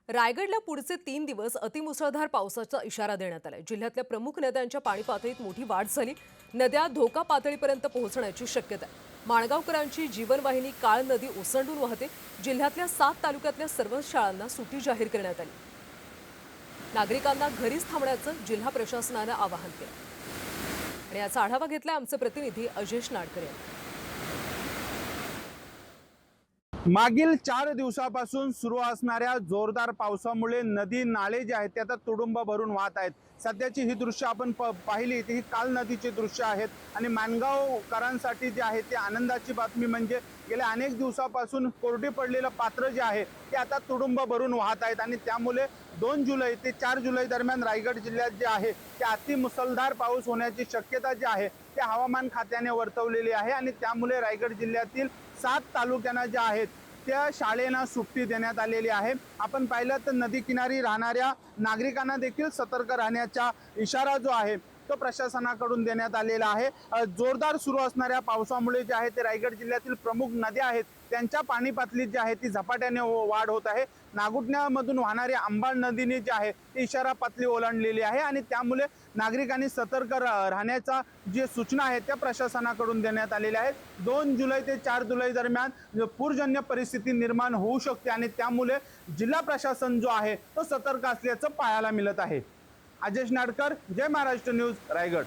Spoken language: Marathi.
रायगडला पुढचे 3 दिवस अतिमुसळधार पावसाचा इशारा देण्यात आलाय। जिल्ह्यातल्या प्रमुख नद्यांच्या पाणी पातळीत मोठी वाढ झाली। नद्या धोका पातळीपर्यंत पोहोचण्याची शक्यता आहे। माणगावकरांची जीवनवाहिनी काळ नदी ओसंडून वाहते। जिल्ह्यातल्या 7 तालुक्यातल्या सर्व शाळांना सुट्टी जाहीर करण्यात आली। नागरिकांना घरीच थांबण्याचं जिल्हा प्रशासनानं आवाहन केलं। आणि याचा आढावा घेतलाय आमचे प्रतिनिधी अजेश नाडकर यांनी। मागील 4 दिवसापासून सुरू असणाऱ्या जोरदार पावसामुळे नदी नाले जे आहेत ते आता तुडुंब भरून वाहत आहेत। सध्याची ही दृश्य आपण पाहिली ती ही काल नदीची दृश्य आहेत आणि माणगावकरांसाठी जे आहे ते आनंदाची बातमी म्हणजे गेल्या अनेक दिवसापासून कोरडे पडलेलं पात्र जे आहे ते आता तुडुंब भरून वाहत आहेत आणि त्यामुळे 2 जुलै ते 4 जुलै दरम्यान रायगड जिल्ह्यात जे आहे ते अतिमुसळधार पाऊस होण्याची शक्यता जी आहे ते हवामान खात्याने वर्तवलेली आहे आणि त्यामुळे रायगड जिल्ह्यातील 7 तालुक्यांना जे आहेत त्या शाळेंना सुट्टी देण्यात आलेली आहे। आपण पाहिलं तर नदी किनारी राहणाऱ्या नागरिकांना देखील सतर्क राहण्याचा इशारा जो आहे तो प्रशासनाकडून देण्यात आलेला आहे। जोरदार सुरू असणाऱ्या पावसामुळे जे आहे ते रायगड जिल्ह्यातील प्रमुख नद्या आहेत त्यांच्या पाणी पातळीत जी आहे ती झपाट्याने वाढ होत आहे। नागुटण्यामधून वाहणारी अंबाळ नदीने जी आहे ती इशारा पातळी ओलांडलेली आहे आणि त्यामुळे नागरिकांनी सतर्क राहण्याचा जी सूचना आहे त्या प्रशासनाकडून देण्यात आलेल्या आहेत। 2 जुलै ते 4 जुलै दरम्यान पूरजन्य परिस्थिती निर्माण होऊ शकते आणि त्यामुळे जिल्हा प्रशासन जो आहे तो सतर्क असल्याचं पाहायला मिळत आहे। अजेश नाडकर, जय महाराष्ट्र न्यूज, रायगड।